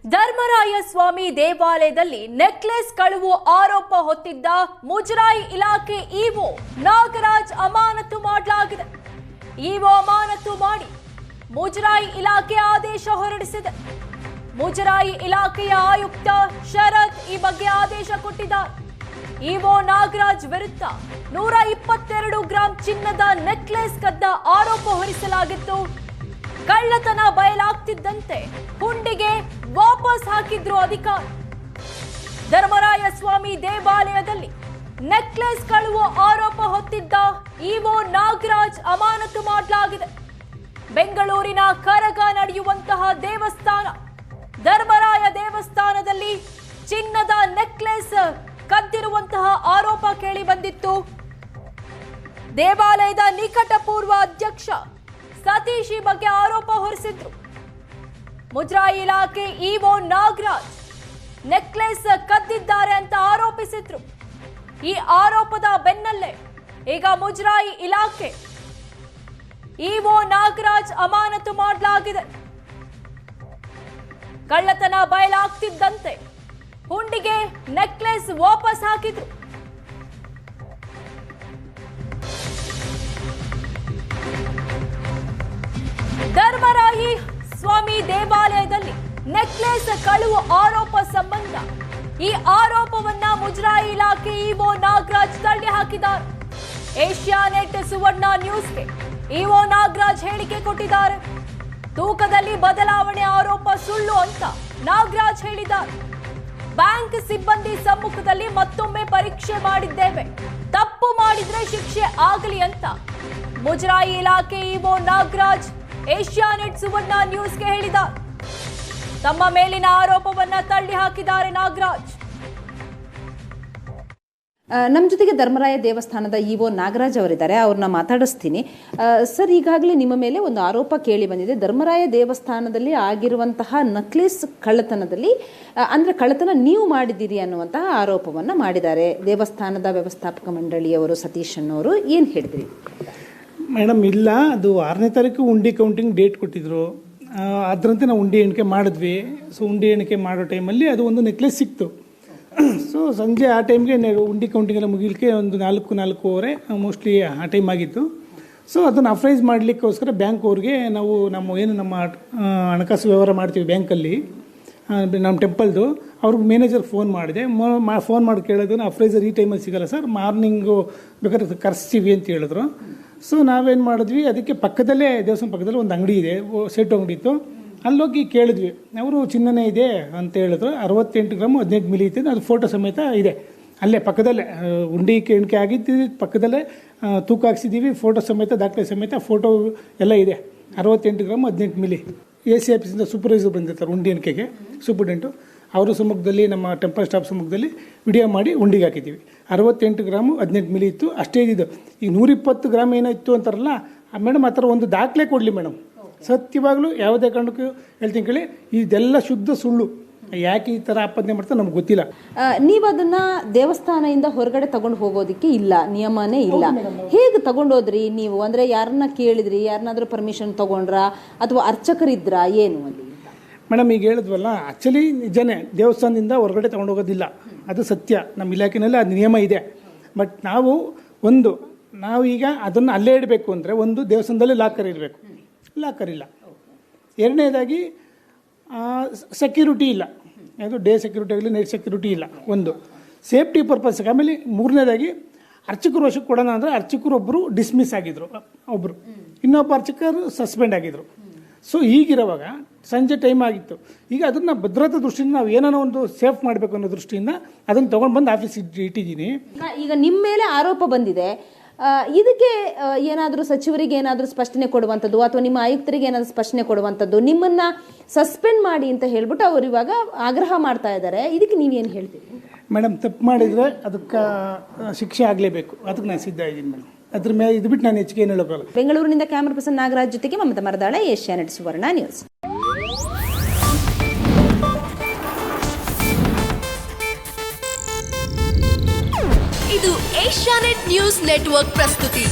ಧರ್ಮರಾಯ ಸ್ವಾಮಿ ದೇವಾಲಯದಲ್ಲಿ ನೆಕ್ಲೆಸ್ ಕಳುವು ಆರೋಪ ಹೊತ್ತಿದ್ದ ಮುಜರಾಯಿ ಇಲಾಖೆ ಇಒ ನಾಗರಾಜ್ ಅಮಾನತು ಮಾಡಲಾಗಿದೆ. ಇಒ ಅಮಾನತು ಮಾಡಿ ಮುಜರಾಯಿ ಇಲಾಖೆ ಆದೇಶ ಹೊರಡಿಸಿದೆ. ಮುಜರಾಯಿ ಇಲಾಖೆಯ ಆಯುಕ್ತ ಶರತ್ ಈ ಬಗ್ಗೆ ಆದೇಶ ಕೊಟ್ಟಿದ್ದಾರೆ. ಇಒ ನಾಗರಾಜ್ ವಿರುದ್ಧ 122 ಗ್ರಾಂ ಚಿನ್ನದ ನೆಕ್ಲೆಸ್ ಕದ್ದ ಆರೋಪ ಹೊರಿಸಲಾಗಿತ್ತು. ಕಳ್ಳತನ ಬಯಲಾಗ್ತಿದ್ದಂತೆ ಹುಂಡಿಗೆ ವಾಪಸ್ ಹಾಕಿದ್ರು ಅಧಿಕಾರಿ. ಧರ್ಮರಾಯ ಸ್ವಾಮಿ ದೇವಾಲಯದಲ್ಲಿ ನೆಕ್ಲೆಸ್ ಕಳುವು ಆರೋಪ ಹೊತ್ತಿದ್ದ ಇಒ ನಾಗರಾಜ್ ಅಮಾನತು ಮಾಡಲಾಗಿದೆ. ಬೆಂಗಳೂರಿನ ಕರಗ ನಡೆಯುವಂತಹ ದೇವಸ್ಥಾನ ಧರ್ಮರಾಯ ದೇವಸ್ಥಾನದಲ್ಲಿ ಚಿನ್ನದ ನೆಕ್ಲೆಸ್ ಕದ್ದಿರುವಂತಹ ಆರೋಪ ಕೇಳಿ ಬಂದಿತ್ತು. ದೇವಾಲಯದ ನಿಕಟಪೂರ್ವ ಅಧ್ಯಕ್ಷ ಸತೀಶ್ ಈ ಬಗ್ಗೆ ಆರೋಪ ಹೊರಿಸಿದ್ರು. ಮುಜರಾಯಿ ಇಲಾಖೆ ಇಒ ನಾಗರಾಜ್ ನೆಕ್ಲೆಸ್ ಕದ್ದಿದ್ದಾರೆ ಅಂತ ಆರೋಪಿಸಿದ್ರು. ಈ ಆರೋಪದ ಬೆನ್ನಲ್ಲೇ ಈಗ ಮುಜರಾಯಿ ಇಲಾಖೆ ಇಒ ನಾಗರಾಜ್ ಅಮಾನತು ಮಾಡಲಾಗಿದೆ. ಕಳ್ಳತನ ಬಯಲಾಗ್ತಿದ್ದಂತೆ ಹುಂಡಿಗೆ ನೆಕ್ಲೆಸ್ ವಾಪಸ್ ಹಾಕಿದ್ರು. ಧರ್ಮರಾಯಿ ಸ್ವಾಮಿ ದೇವಾಲಯದಲ್ಲಿ ನೆಕ್ಲೆಸ್ ಕಳುವು ಆರೋಪ ಸಂಬಂಧ ಈ ಆರೋಪವನ್ನ ಮುಜರಾಯಿ ಇಲಾಖೆ ಇಒ ನಾಗರಾಜ್ ತಳ್ಳಿ ಹಾಕಿದ್ದಾರೆ. ಏಷ್ಯಾನೆಟ್ ಸುವರ್ಣ ನ್ಯೂಸ್ಗೆ ಇಒ ನಾಗರಾಜ್ ಹೇಳಿಕೆ ಕೊಟ್ಟಿದ್ದಾರೆ. ತೂಕದಲ್ಲಿ ಬದಲಾವಣೆ ಆರೋಪ ಸುಳ್ಳು ಅಂತ ನಾಗರಾಜ್ ಹೇಳಿದ್ದಾರೆ. ಬ್ಯಾಂಕ್ ಸಿಬ್ಬಂದಿ ಸಮ್ಮುಖದಲ್ಲಿ ಮತ್ತೊಮ್ಮೆ ಪರೀಕ್ಷೆ ಮಾಡಿದ್ದೇವೆ, ತಪ್ಪು ಮಾಡಿದ್ರೆ ಶಿಕ್ಷೆ ಆಗಲಿ ಅಂತ ಮುಜರಾಯಿ ಇಲಾಖೆ ಇಒ ನಾಗರಾಜ್ ಏಷ್ಯಾನೆಟ್ ಸುವರ್ಣ ನ್ಯೂಸ್ಗೆ ಹೇಳಿದ್ದಾರೆ. ತಮ್ಮ ಮೇಲಿನ ಆರೋಪವನ್ನ ತಳ್ಳಿ ಹಾಕಿದ್ದಾರೆ ನಾಗರಾಜ್. ನಮ್ಮ ಜೊತೆಗೆ ಧರ್ಮರಾಯ ದೇವಸ್ಥಾನದ ಇಒ ನಾಗರಾಜ್ ಅವರಿದ್ದಾರೆ, ಅವ್ರನ್ನ ಮಾತಾಡಿಸ್ತೀನಿ. ಸರ್, ಈಗಾಗಲೇ ನಿಮ್ಮ ಮೇಲೆ ಒಂದು ಆರೋಪ ಕೇಳಿ ಬಂದಿದೆ. ಧರ್ಮರಾಯ ದೇವಸ್ಥಾನದಲ್ಲಿ ಆಗಿರುವಂತಹ ನಕ್ಲೆಸ್ ಕಳ್ಳತನದಲ್ಲಿ ಅಂದ್ರೆ ಕಳ್ಳತನ ನೀವು ಮಾಡಿದ್ದೀರಿ ಅನ್ನುವಂತಹ ಆರೋಪವನ್ನ ಮಾಡಿದ್ದಾರೆ ದೇವಸ್ಥಾನದ ವ್ಯವಸ್ಥಾಪಕ ಮಂಡಳಿಯವರು ಸತೀಶ್ ಅನ್ನೋರು. ಏನು ಹೇಳಿದ್ರಿ ಮೇಡಮ್? ಇಲ್ಲ, ಅದು 6ನೇ ತಾರೀಕು ಉಂಡಿ ಕೌಂಟಿಂಗ್ ಡೇಟ್ ಕೊಟ್ಟಿದ್ರು. ಅದರಂತೆ ನಾವು ಉಂಡಿ ಎಣಿಕೆ ಮಾಡಿದ್ವಿ. ಸೊ ಉಂಡಿ ಎಣಿಕೆ ಮಾಡೋ ಟೈಮಲ್ಲಿ ಅದು ಒಂದು ನೆಕ್ಲೆಸ್ ಸಿಕ್ತು. ಸೊ ಸಂಜೆ ಆ ಟೈಮ್ಗೆ ಉಂಡಿ ಕೌಂಟಿಂಗ್ ಎಲ್ಲ ಮುಗಿಲಿಕ್ಕೆ ಒಂದು 4-4:15 ಮೋಸ್ಟ್ಲಿ ಆ ಟೈಮ್ ಆಗಿತ್ತು. ಸೊ ಅದನ್ನು ಅಪ್ರೈಸ್ ಮಾಡಲಿಕ್ಕೋಸ್ಕರ ಬ್ಯಾಂಕ್ ಅವ್ರಿಗೆ ನಾವು ನಮ್ಮ ಹಣಕಾಸು ವ್ಯವಹಾರ ಮಾಡ್ತೀವಿ ಬ್ಯಾಂಕಲ್ಲಿ, ನಮ್ಮ ಟೆಂಪಲ್ದು, ಅವ್ರಿಗೆ ಮ್ಯಾನೇಜರ್ ಫೋನ್ ಮಾಡಿದೆ. ಫೋನ್ ಮಾಡಿ ಕೇಳಿದ್ರು, ಅಪ್ರೈಸರ್ ಈ ಟೈಮಲ್ಲಿ ಸಿಗಲ್ಲ ಸರ್, ಮಾರ್ನಿಂಗು ಬೇಕಾದ್ರೆ ಕರೆಸ್ತೀವಿ ಅಂತ ಹೇಳಿದ್ರು. ಸೊ ನಾವೇನು ಮಾಡಿದ್ವಿ, ಅದಕ್ಕೆ ಪಕ್ಕದಲ್ಲೇ ದೇವಸ್ಥಾನ ಪಕ್ಕದಲ್ಲೇ ಒಂದು ಅಂಗಡಿ ಇದೆ, ಸೆಟ್ ಅಂಗಡಿ ಇತ್ತು. ಅಲ್ಲೋಗಿ ಕೇಳಿದ್ವಿ. ಅವರು ಚಿನ್ನನೇ ಇದೆ ಅಂತ ಹೇಳಿದ್ರು. 68 ಗ್ರಾಮ್ 18 ಮಿಲಿ ಇತ್ತು. ಅದು ಫೋಟೋ ಸಮೇತ ಇದೆ ಅಲ್ಲೇ ಪಕ್ಕದಲ್ಲೇ. ಉಂಡಿ ಎಣಿಕೆ ಆಗಿದ್ದು ಪಕ್ಕದಲ್ಲೇ ತೂಕ ಹಾಕ್ಸಿದ್ದೀವಿ, ಫೋಟೋ ಸಮೇತ, ದಾಖಲೆ ಸಮೇತ, ಫೋಟೋ ಎಲ್ಲ ಇದೆ. 68 ಗ್ರಾಮ್ 18 ಮಿಲಿ. AC ಆಫೀಸಿಂದ ಸೂಪರ್ವೈಸರ್ ಬಂದಿರ್ತಾರೆ ಉಂಡಿ ಎಣಿಕೆಗೆ, ಸೂಪರ್ಡೆಂಟು. ಅವರ ಸಮ್ಮುಖದಲ್ಲಿ, ನಮ್ಮ ಟೆಂಪಲ್ ಸ್ಟಾಫ್ ಸಮ್ಮುಖದಲ್ಲಿ ವಿಡಿಯೋ ಮಾಡಿ ಉಂಡಿಗೆ ಹಾಕಿದ್ದೀವಿ. 68 ಗ್ರಾಮು 18 ಮಿಲಿ ಇತ್ತು, ಅಷ್ಟೇ ಇದ್ದಿದ್ದು. ಈಗ 120 ಗ್ರಾಮ್ ಏನಾಯಿತು ಅಂತಾರಲ್ಲ ಮೇಡಮ್, ಆ ಥರ ಒಂದು ದಾಖಲೆ ಕೊಡಲಿ ಮೇಡಮ್. ಸತ್ಯವಾಗ್ಲೂ ಯಾವುದೇ ಕಾರಣಕ್ಕೂ ಹೇಳ್ತೀನಿ ಕೇಳಿ, ಇದೆಲ್ಲ ಶುದ್ಧ ಸುಳ್ಳು. ಯಾಕೆ ಈ ಥರ ಆಪಾದನೆ ಮಾಡ್ತಾರೆ ನಮ್ಗೆ ಗೊತ್ತಿಲ್ಲ. ನೀವು ಅದನ್ನ ದೇವಸ್ಥಾನದಿಂದ ಹೊರಗಡೆ ತಗೊಂಡು ಹೋಗೋದಕ್ಕೆ ಇಲ್ಲ, ನಿಯಮನೇ ಇಲ್ಲ. ಹೇಗೆ ತಗೊಂಡೋದ್ರಿ ನೀವು? ಅಂದ್ರೆ ಯಾರನ್ನ ಕೇಳಿದ್ರಿ? ಯಾರನ್ನಾದ್ರೂ ಪರ್ಮಿಷನ್ ತಗೊಂಡ್ರಾ ಅಥವಾ ಅರ್ಚಕರಿದ್ರ ಏನು ಅಲ್ಲಿ? ಮೇಡಮ್, ಈಗ ಹೇಳಿದ್ವಲ್ಲ, ಆ್ಯಕ್ಚುಲಿ ನಿಜನೇ ದೇವಸ್ಥಾನದಿಂದ ಹೊರಗಡೆ ತೊಗೊಂಡು ಹೋಗೋದಿಲ್ಲ, ಅದು ಸತ್ಯ. ನಮ್ಮ ಇಲಾಖೆಯಲ್ಲಿ ಅದು ನಿಯಮ ಇದೆ. ಬಟ್ ನಾವೀಗ ಅದನ್ನು ಅಲ್ಲೇ ಇಡಬೇಕು ಅಂದರೆ, ಒಂದು ದೇವಸ್ಥಾನದಲ್ಲಿ ಲಾಕರ್ ಇರಬೇಕು, ಲಾಕರ್ ಇಲ್ಲ. ಎರಡನೇದಾಗಿ ಸೆಕ್ಯೂರಿಟಿ ಇಲ್ಲ, ಯಾವುದು ಡೇ ಸೆಕ್ಯೂರಿಟಿ ಆಗಲಿ ನೈಟ್ ಸೆಕ್ಯೂರಿಟಿ ಇಲ್ಲ, ಒಂದು ಸೇಫ್ಟಿ ಪರ್ಪಸ್ಗೆ. ಆಮೇಲೆ ಮೂರನೇದಾಗಿ ಅರ್ಚಕರು ವಶಕ್ಕೆ ಕೊಡೋಣ ಅಂದರೆ ಅರ್ಚಕರೊಬ್ಬರು ಡಿಸ್ಮಿಸ್ ಆಗಿದ್ರು, ಒಬ್ಬರು, ಇನ್ನೊಬ್ಬ ಅರ್ಚಕರು ಸಸ್ಪೆಂಡ್ ಆಗಿದ್ರು. ಸೊ ಹೀಗಿರುವಾಗ ಸಂಜೆ ಟೈಮ್ ಆಗಿತ್ತು. ಈಗ ಅದನ್ನು ಭದ್ರತಾ ದೃಷ್ಟಿಯಿಂದ ನಾವು ಏನೋ ಒಂದು ಸೇಫ್ ಮಾಡಬೇಕು ಅನ್ನೋ ದೃಷ್ಟಿಯಿಂದ ಅದನ್ನು ತೊಗೊಂಡು ಬಂದು ಆಫೀಸ್ ಇಟ್ಟಿದ್ದೀನಿ. ಈಗ ನಿಮ್ಮ ಮೇಲೆ ಆರೋಪ ಬಂದಿದೆ, ಇದಕ್ಕೆ ಏನಾದರೂ ಸಚಿವರಿಗೆ ಏನಾದರೂ ಸ್ಪಷ್ಟನೆ ಕೊಡುವಂಥದ್ದು ಅಥವಾ ನಿಮ್ಮ ಆಯುಕ್ತರಿಗೆ ಏನಾದರೂ ಸ್ಪಷ್ಟನೆ ಕೊಡುವಂಥದ್ದು, ನಿಮ್ಮನ್ನ ಸಸ್ಪೆಂಡ್ ಮಾಡಿ ಅಂತ ಹೇಳ್ಬಿಟ್ಟು ಅವರು ಇವಾಗ ಆಗ್ರಹ ಮಾಡ್ತಾ ಇದ್ದಾರೆ. ಇದಕ್ಕೆ ನೀವೇನು ಹೇಳ್ತೀರಿ? ಮೇಡಮ್, ತಪ್ಪು ಮಾಡಿದರೆ ಅದಕ್ಕೆ ಶಿಕ್ಷೆ ಆಗಲೇಬೇಕು, ಅದಕ್ಕೆ ನಾನು ಸಿದ್ಧ ಇದ್ದೀನಿ ಮೇಡಮ್. ಅದ್ರ ಮೇಲೆ ಇದು ಬಿಟ್ಟು ನಾನು ಹೆಚ್ಚಿಗೆ ಏನು ಹೇಳೋಕ್ಕಲ್ಲ. ಬೆಂಗಳೂರಿನಿಂದ ಕ್ಯಾಮರಾ ಪರ್ಸನ್ ನಾಗರಾಜ್ ಜೊತೆಗೆ ಮಮತಾ ಮರದಾಳೆ, ಏಷ್ಯಾನೆಟ್ ಸುವರ್ಣ ನ್ಯೂಸ್. ಇದು ಏಷ್ಯಾನೆಟ್ ನ್ಯೂಸ್ ನೆಟ್ವರ್ಕ್ ಪ್ರಸ್ತುತಿ.